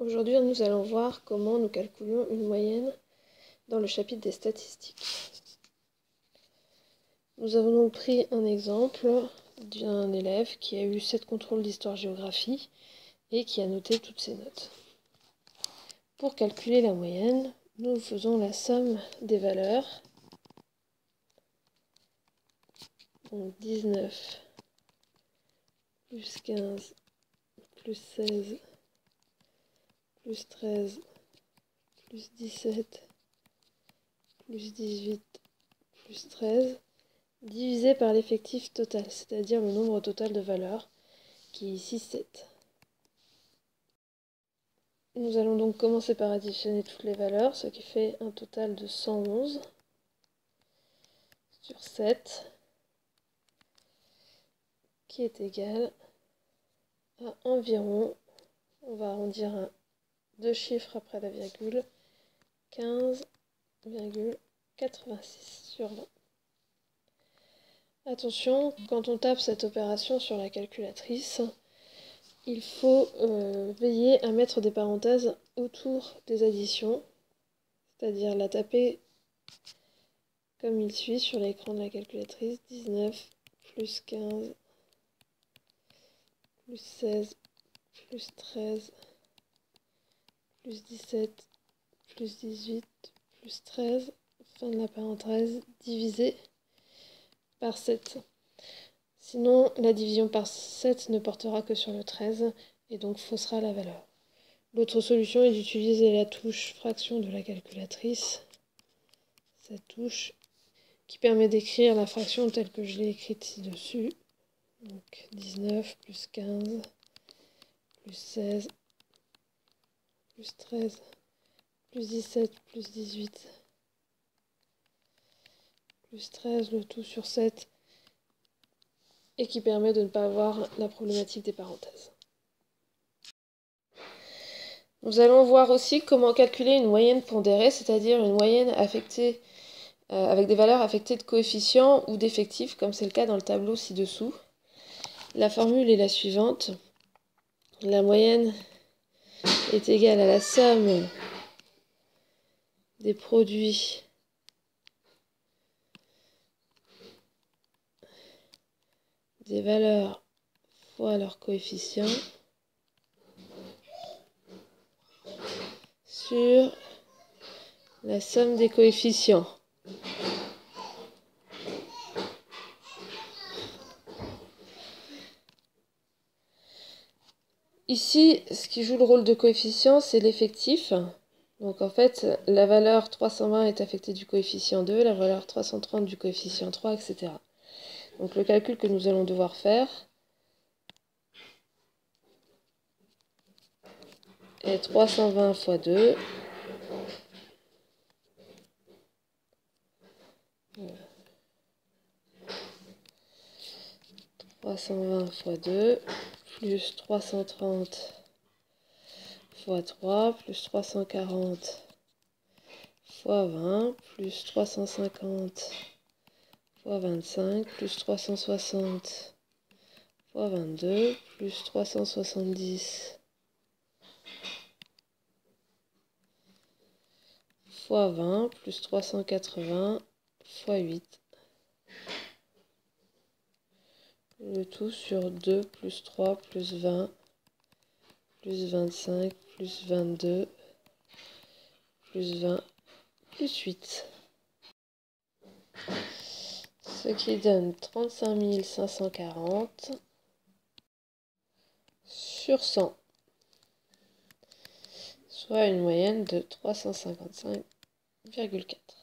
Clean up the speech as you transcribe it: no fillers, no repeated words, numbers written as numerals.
Aujourd'hui, nous allons voir comment nous calculons une moyenne dans le chapitre des statistiques. Nous avons donc pris un exemple d'un élève qui a eu 7 contrôles d'histoire-géographie et qui a noté toutes ses notes. Pour calculer la moyenne, nous faisons la somme des valeurs. Donc 19 plus 15 plus 16 plus 13 plus 17 plus 18 plus 13 divisé par l'effectif total, c'est-à-dire le nombre total de valeurs, qui est ici 7. Nous allons donc commencer par additionner toutes les valeurs, ce qui fait un total de 111 sur 7, qui est égal à environ, on va arrondir à 2 chiffres après la virgule, 15,86 sur 20. Attention, quand on tape cette opération sur la calculatrice, il faut veiller à mettre des parenthèses autour des additions, c'est-à-dire la taper comme il suit sur l'écran de la calculatrice: 19 plus 15 plus 16 plus 13 plus 17 plus 18 plus 13, fin de la parenthèse, divisé par 7. Sinon, la division par 7 ne portera que sur le 13 et donc faussera la valeur. L'autre solution est d'utiliser la touche fraction de la calculatrice, cette touche qui permet d'écrire la fraction telle que je l'ai écrite ci-dessus. Donc 19 plus 15 plus 16 plus 13 plus 17 plus 18 plus 13, le tout sur 7, et qui permet de ne pas avoir la problématique des parenthèses. Nous allons voir aussi comment calculer une moyenne pondérée, c'est-à-dire une moyenne affectée avec des valeurs affectées de coefficients ou d'effectifs, comme c'est le cas dans le tableau ci-dessous. La formule est la suivante. La moyenne est égale à la somme des produits des valeurs fois leur coefficient sur la somme des coefficients. Ici, ce qui joue le rôle de coefficient, c'est l'effectif. Donc en fait, la valeur 320 est affectée du coefficient 2, la valeur 330 du coefficient 3, etc. Donc le calcul que nous allons devoir faire est 320 fois 2. 320 fois 2 plus 330 fois 3 plus 340 fois 20 plus 350 fois 25 plus 360 fois 22 plus 370 fois 20 plus 380 fois 8. Le tout sur 2 plus 3 plus 20 plus 25 plus 22 plus 20 plus 8. Ce qui donne 35 540 sur 100, soit une moyenne de 355,4.